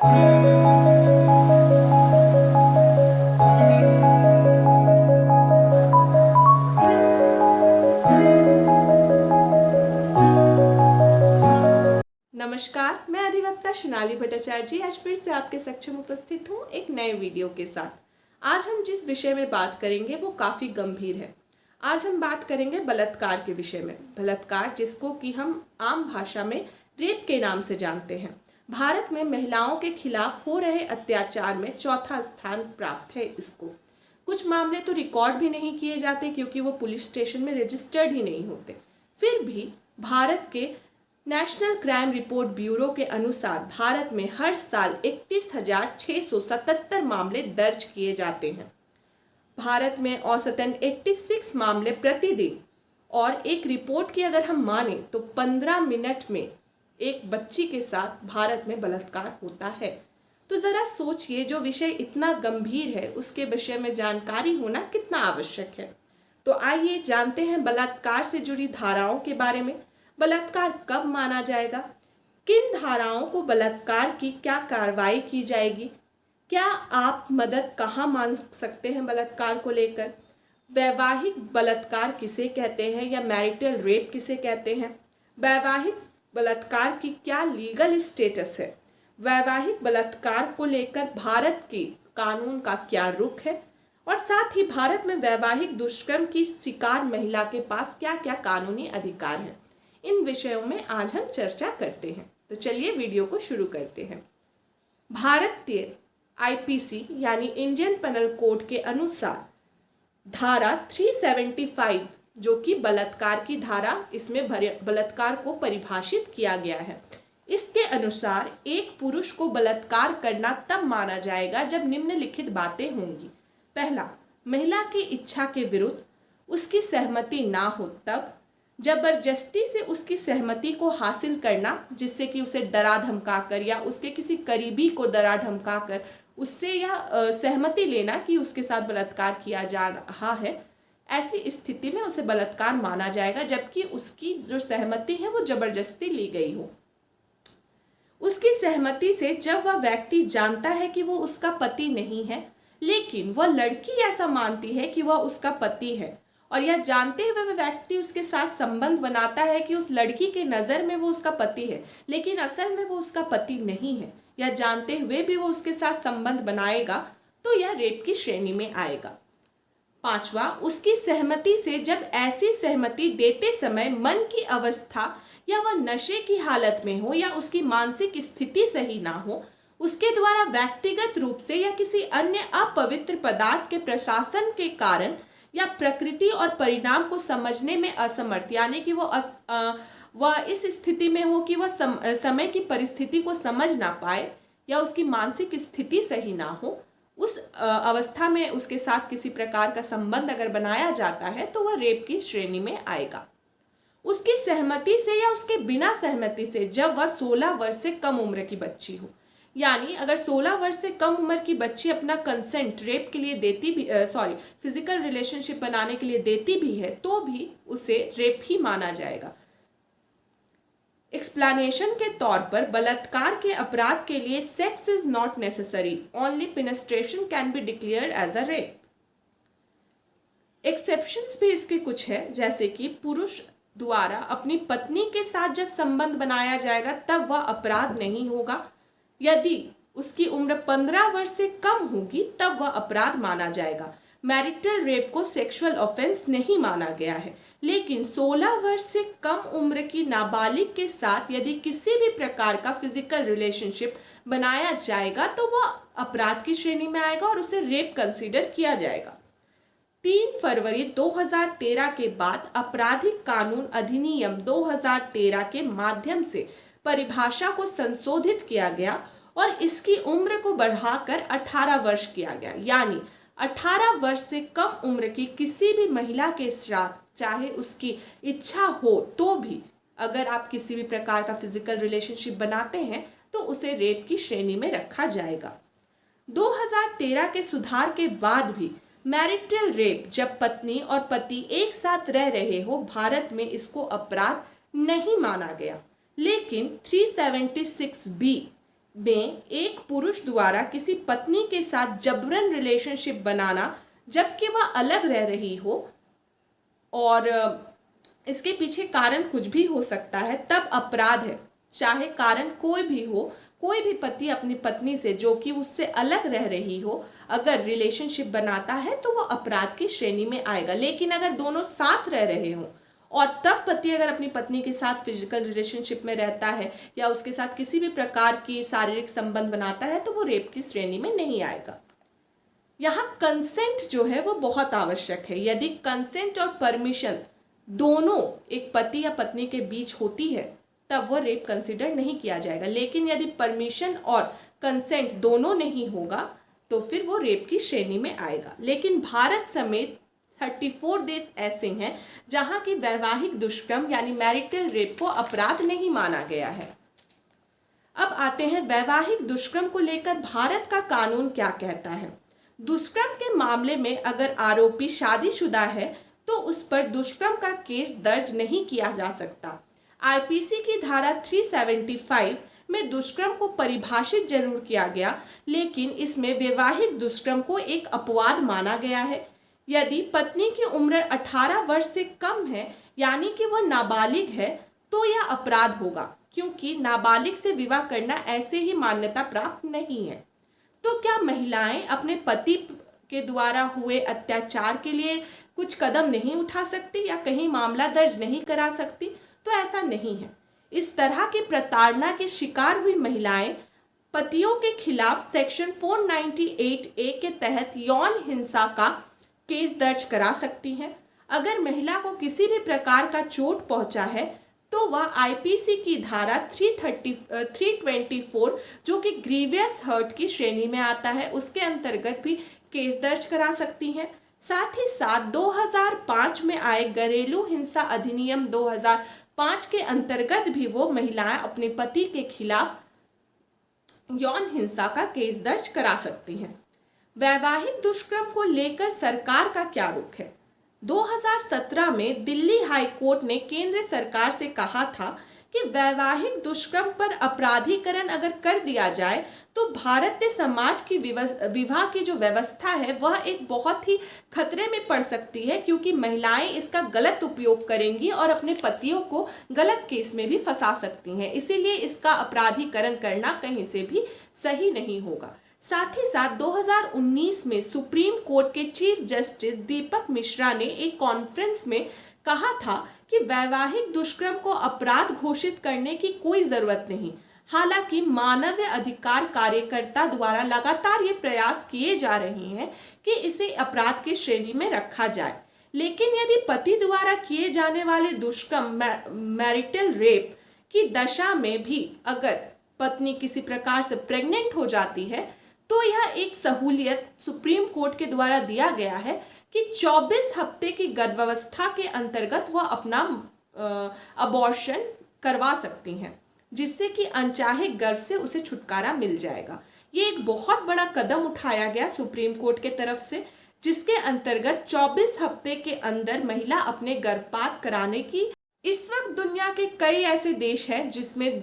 नमस्कार, मैं अधिवक्ता सोनाली भट्टाचार्य जी आज फिर से आपके समक्ष उपस्थित हूँ एक नए वीडियो के साथ। आज हम जिस विषय में बात करेंगे वो काफ़ी गंभीर है। आज हम बात करेंगे बलात्कार के विषय में। बलात्कार, जिसको कि हम आम भाषा में रेप के नाम से जानते हैं, भारत में महिलाओं के खिलाफ हो रहे अत्याचार में चौथा स्थान प्राप्त है इसको। कुछ मामले तो रिकॉर्ड भी नहीं किए जाते क्योंकि वो पुलिस स्टेशन में रजिस्टर्ड ही नहीं होते। फिर भी भारत के नेशनल क्राइम रिपोर्ट ब्यूरो के अनुसार भारत में हर साल 31,677 मामले दर्ज किए जाते हैं। भारत में औसतन 86 मामले प्रतिदिन, और एक रिपोर्ट की अगर हम माने तो 15 मिनट में एक बच्ची के साथ भारत में बलात्कार होता है। तो ज़रा सोचिए, जो विषय इतना गंभीर है उसके विषय में जानकारी होना कितना आवश्यक है। तो आइए जानते हैं बलात्कार से जुड़ी धाराओं के बारे में। बलात्कार कब माना जाएगा, किन धाराओं को बलात्कार की क्या कार्रवाई की जाएगी, क्या आप मदद कहाँ मांग सकते हैं बलात्कार को लेकर, वैवाहिक बलात्कार किसे कहते हैं या मैरिटल रेप किसे कहते हैं, वैवाहिक बलात्कार की क्या लीगल स्टेटस है, वैवाहिक बलात्कार को लेकर भारत की कानून का क्या रुख है, और साथ ही भारत में वैवाहिक दुष्कर्म की शिकार महिला के पास क्या क्या कानूनी अधिकार हैं। इन विषयों में आज हम चर्चा करते हैं। तो चलिए वीडियो को शुरू करते हैं। भारतीय आईपीसी यानी इंडियन पेनल कोड के अनुसार धारा 375, जो कि बलात्कार की धारा, इसमें बलात्कार को परिभाषित किया गया है। इसके अनुसार एक पुरुष को बलात्कार करना तब माना जाएगा जब निम्नलिखित बातें होंगी। पहला, महिला की इच्छा के विरुद्ध उसकी सहमति ना हो तब, जबरदस्ती से उसकी सहमति को हासिल करना, जिससे कि उसे डरा धमकाकर या उसके किसी करीबी को डरा धमकाकर उससे या सहमति लेना कि उसके साथ बलात्कार किया जा रहा है, ऐसी स्थिति में उसे बलात्कार माना जाएगा, जबकि उसकी जो सहमति है वो जबरदस्ती ली गई हो। उसकी सहमति से जब वह व्यक्ति जानता है कि वो उसका पति नहीं है, लेकिन वह लड़की ऐसा मानती है कि वह उसका पति है, और यह जानते हुए वह व्यक्ति उसके साथ संबंध बनाता है कि उस लड़की के नज़र में वो उसका पति है, लेकिन असल में वो उसका पति नहीं है, यह जानते हुए भी वो उसके साथ संबंध बनाएगा, तो यह रेप की श्रेणी में आएगा। पांचवा, उसकी सहमति से जब ऐसी सहमति देते समय मन की अवस्था या वह नशे की हालत में हो या उसकी मानसिक स्थिति सही ना हो, उसके द्वारा व्यक्तिगत रूप से या किसी अन्य अपवित्र पदार्थ के प्रशासन के कारण या प्रकृति और परिणाम को समझने में असमर्थ, यानी कि वह इस स्थिति में हो कि वह समय की परिस्थिति को समझ ना पाए या उसकी मानसिक स्थिति सही ना हो, उस अवस्था में उसके साथ किसी प्रकार का संबंध अगर बनाया जाता है तो वह रेप की श्रेणी में आएगा। उसकी सहमति से या उसके बिना सहमति से जब वह 16 वर्ष से कम उम्र की बच्ची हो, यानी अगर 16 वर्ष से कम उम्र की बच्ची अपना कंसेंट रेप के लिए देती भी फिजिकल रिलेशनशिप बनाने के लिए देती भी है, तो भी उसे रेप ही माना जाएगा। एक्सप्लेनेशन के तौर पर बलात्कार के अपराध के लिए sex is not necessary, only penetration can be declared as a rape. Exceptions भी इसके कुछ है, जैसे कि पुरुष द्वारा अपनी पत्नी के साथ जब संबंध बनाया जाएगा तब वह अपराध नहीं होगा। यदि उसकी उम्र 15 वर्ष से कम होगी तब वह अपराध माना जाएगा। मैरिटल रेप को सेक्सुअल ऑफेंस नहीं माना गया है, लेकिन 16 वर्ष से कम उम्र की नाबालिग के साथ यदि किसी भी प्रकार का फिजिकल रिलेशनशिप बनाया जाएगा तो वह अपराध की श्रेणी में आएगा और उसे रेप कंसीडर किया जाएगा। 3 फरवरी 2013 के बाद आपराधिक कानून अधिनियम 2013 के माध्यम से परिभाषा को संशोधित किया गया और इसकी उम्र को बढ़ाकर 18 वर्ष किया गया, यानी 18 वर्ष से कम उम्र की किसी भी महिला के साथ चाहे उसकी इच्छा हो तो भी अगर आप किसी भी प्रकार का फिजिकल रिलेशनशिप बनाते हैं तो उसे रेप की श्रेणी में रखा जाएगा। 2013 के सुधार के बाद भी मैरिटल रेप जब पत्नी और पति एक साथ रह रहे हो, भारत में इसको अपराध नहीं माना गया, लेकिन 376B में एक पुरुष द्वारा किसी पत्नी के साथ जबरन रिलेशनशिप बनाना जबकि वह अलग रह रही हो और इसके पीछे कारण कुछ भी हो सकता है, तब अपराध है। चाहे कारण कोई भी हो, कोई भी पति अपनी पत्नी से जो कि उससे अलग रह रही हो अगर रिलेशनशिप बनाता है तो वो अपराध की श्रेणी में आएगा। लेकिन अगर दोनों साथ रह रहे हों और तब पति अगर अपनी पत्नी के साथ फिजिकल रिलेशनशिप में रहता है या उसके साथ किसी भी प्रकार की शारीरिक संबंध बनाता है तो वो रेप की श्रेणी में नहीं आएगा। यहाँ कंसेंट जो है वो बहुत आवश्यक है। यदि कंसेंट और परमिशन दोनों एक पति या पत्नी के बीच होती है तब वो रेप कंसिडर नहीं किया जाएगा। लेकिन यदि परमिशन और कंसेंट दोनों नहीं होगा तो फिर वो रेप की श्रेणी में आएगा। लेकिन भारत समेत 34 देश ऐसे हैं जहां की वैवाहिक दुष्कर्म यानी मैरिटल रेप को अपराध नहीं माना गया है। अब आते हैं वैवाहिक दुष्कर्म को लेकर भारत का कानून क्या कहता है। दुष्कर्म के मामले में अगर आरोपी शादीशुदा है तो उस पर दुष्कर्म का केस दर्ज नहीं किया जा सकता। आईपीसी की धारा 375 में दुष्कर्म को परिभाषित जरूर किया गया, लेकिन इसमें वैवाहिक दुष्कर्म को एक अपवाद माना गया है। यदि पत्नी की उम्र 18 वर्ष से कम है यानी कि वह नाबालिग है तो यह अपराध होगा, क्योंकि नाबालिग से विवाह करना ऐसे ही मान्यता प्राप्त नहीं है। तो क्या महिलाएं अपने पति के द्वारा हुए अत्याचार के लिए कुछ कदम नहीं उठा सकती या कहीं मामला दर्ज नहीं करा सकती? तो ऐसा नहीं है। इस तरह की प्रताड़ना के शिकार हुई महिलाएं पतियों के खिलाफ सेक्शन 498A के तहत यौन हिंसा का केस दर्ज करा सकती हैं। अगर महिला को किसी भी प्रकार का चोट पहुंचा है तो वह आईपीसी की धारा 324 जो कि ग्रीवियस हर्ट की श्रेणी में आता है उसके अंतर्गत भी केस दर्ज करा सकती हैं। साथ ही साथ 2005 में आए घरेलू हिंसा अधिनियम 2005 के अंतर्गत भी वो महिलाएं अपने पति के खिलाफ यौन हिंसा का केस दर्ज करा सकती हैं। वैवाहिक दुष्कर्म को लेकर सरकार का क्या रुख है? 2017 में दिल्ली हाई कोर्ट ने केंद्र सरकार से कहा था कि वैवाहिक दुष्कर्म पर अपराधीकरण अगर कर दिया जाए तो भारतीय समाज की विवाह की जो व्यवस्था है वह एक बहुत ही खतरे में पड़ सकती है, क्योंकि महिलाएं इसका गलत उपयोग करेंगी और अपने पतियों को गलत केस में भी फंसा सकती हैं। इसीलिए इसका अपराधीकरण करना कहीं से भी सही नहीं होगा। साथ ही साथ 2019 में सुप्रीम कोर्ट के चीफ जस्टिस दीपक मिश्रा ने एक कॉन्फ्रेंस में कहा था कि वैवाहिक दुष्कर्म को अपराध घोषित करने की कोई जरूरत नहीं। हालांकि मानव अधिकार कार्यकर्ता द्वारा लगातार ये प्रयास किए जा रहे हैं कि इसे अपराध की श्रेणी में रखा जाए। लेकिन यदि पति द्वारा किए जाने वाले दुष्कर्म मैरिटल रेप की दशा में भी अगर पत्नी किसी प्रकार से प्रेग्नेंट हो जाती है तो यह एक सहूलियत सुप्रीम कोर्ट के द्वारा दिया गया है कि 24 हफ्ते की गर्भावस्था के अंतर्गत वह अपना अबॉर्शन करवा सकती हैं, जिससे कि अनचाहे गर्भ से उसे छुटकारा मिल जाएगा। ये एक बहुत बड़ा कदम उठाया गया सुप्रीम कोर्ट के तरफ से, जिसके अंतर्गत 24 हफ्ते के अंदर महिला अपने गर्भपात कराने की। इस वक्त दुनिया के कई ऐसे देश हैं जिसमें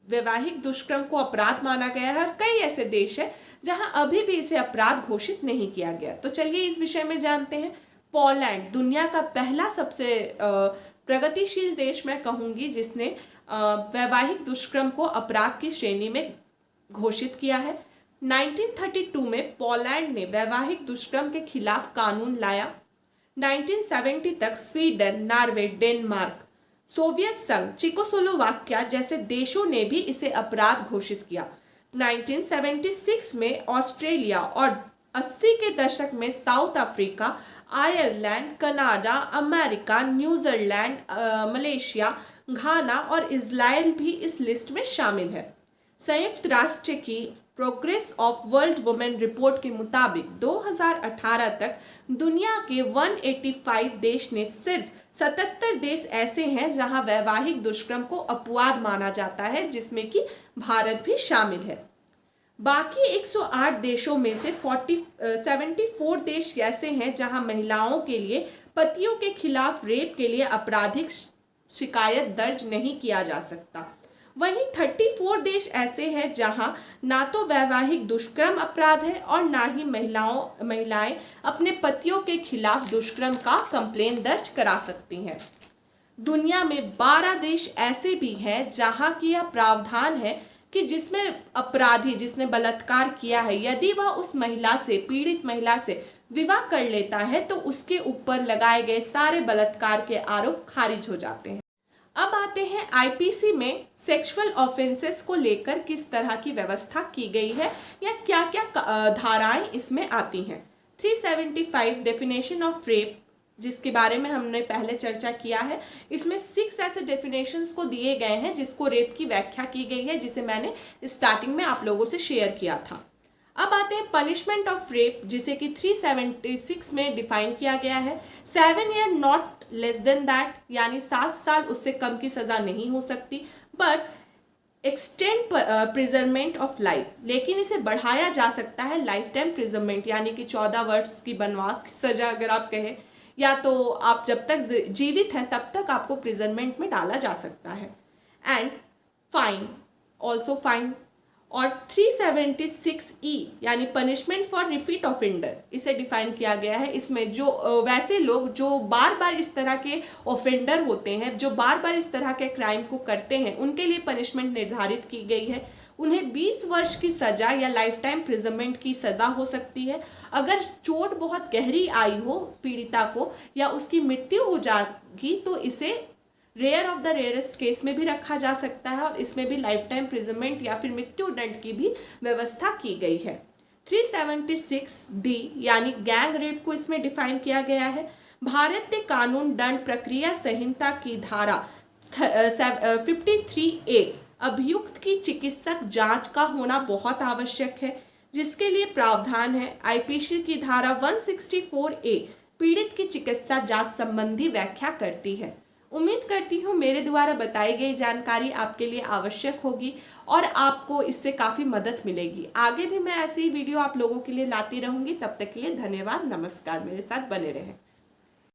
वैवाहिक दुष्कर्म को अपराध माना गया है और कई ऐसे देश हैं जहां अभी भी इसे अपराध घोषित नहीं किया गया। तो चलिए इस विषय में जानते हैं। पोलैंड दुनिया का पहला सबसे प्रगतिशील देश मैं कहूँगी जिसने वैवाहिक दुष्कर्म को अपराध की श्रेणी में घोषित किया है। 1932 में पोलैंड ने वैवाहिक दुष्कर्म के खिलाफ कानून लाया। 1970 तक स्वीडन, नॉर्वे, डेनमार्क, सोवियत संघ, चेकोस्लोवाकिया जैसे देशों ने भी इसे अपराध घोषित किया। 1976 में ऑस्ट्रेलिया और 80 के दशक में south Africa, Ireland, Canada, America, New Zealand, Malaysia, घाना और इजराइल भी इस लिस्ट में शामिल है। संयुक्त राष्ट्र की progress of world women report के मुताबिक 2018 तक दुनिया के 185 देश ने सिर्फ 77 देश ऐसे हैं जहां वैवाहिक दुष्कर्म को अपवाद माना जाता है, जिसमें कि भारत भी शामिल है। बाकी 108 देशों में से 74 देश ऐसे हैं जहां महिलाओं के लिए पतियों के खिलाफ रेप के लिए आपराधिक शिकायत दर्ज नहीं किया जा सकता। वहीं 34 देश ऐसे हैं जहां ना तो वैवाहिक दुष्कर्म अपराध है और ना ही महिलाएं अपने पतियों के खिलाफ दुष्कर्म का कंप्लेन दर्ज करा सकती हैं। दुनिया में 12 देश ऐसे भी हैं जहां की यह प्रावधान है कि जिसमें अपराधी जिसने बलात्कार किया है, यदि वह उस महिला से, पीड़ित महिला से विवाह कर लेता है तो उसके ऊपर लगाए गए सारे बलात्कार के आरोप खारिज हो जाते हैं। अब आते हैं आईपीसी में सेक्सुअल ऑफेंसेस को लेकर किस तरह की व्यवस्था की गई है या क्या क्या धाराएं इसमें आती हैं। 375 डेफिनेशन ऑफ रेप, जिसके बारे में हमने पहले चर्चा किया है, इसमें 6 ऐसे डेफिनेशंस को दिए गए हैं जिसको रेप की व्याख्या की गई है, जिसे मैंने स्टार्टिंग में आप लोगों से शेयर किया था। अब आते हैं पनिशमेंट ऑफ रेप, जिसे कि 376 में डिफाइन किया गया है। 7 year not less than that, यानी 7 साल उससे कम की सजा नहीं हो सकती, बट एक्सटेंड प्रिजर्मेंट ऑफ लाइफ, लेकिन इसे बढ़ाया जा सकता है लाइफ टाइम प्रिजर्मेंट, यानी कि 14 वर्ष की बनवास की सजा अगर आप कहें, या तो आप जब तक जीवित हैं तब तक आपको प्रिजर्मेंट में डाला जा सकता है। And fine, also fine. और 376E यानी पनिशमेंट फॉर रिपीट ऑफेंडर, इसे डिफाइन किया गया है। इसमें जो वैसे लोग जो बार बार इस तरह के ऑफेंडर होते हैं, जो बार बार इस तरह के क्राइम को करते हैं, उनके लिए पनिशमेंट निर्धारित की गई है। उन्हें 20 वर्ष की सजा या लाइफ टाइम प्रिजनमेंट की सजा हो सकती है। अगर चोट बहुत गहरी आई हो पीड़िता को या उसकी मृत्यु हो जाएगी तो इसे rare of the rarest case में भी रखा जा सकता है और इसमें भी लाइफ टाइम प्रिजनमेंट या फिर मृत्यु दंड की भी व्यवस्था की गई है। 376D यानी गैंग रेप को इसमें डिफाइन किया गया है। भारतीय कानून दंड प्रक्रिया संहिता की धारा 53A अभियुक्त की चिकित्सक जांच का होना बहुत आवश्यक है, जिसके लिए प्रावधान है। आईपीसी की धारा 164A पीड़ित की चिकित्सा जांच संबंधी व्याख्या करती है। उम्मीद करती हूँ मेरे द्वारा बताई गई जानकारी आपके लिए आवश्यक होगी और आपको इससे काफ़ी मदद मिलेगी। आगे भी मैं ऐसी वीडियो आप लोगों के लिए लाती रहूँगी। तब तक के लिए धन्यवाद, नमस्कार। मेरे साथ बने रहें।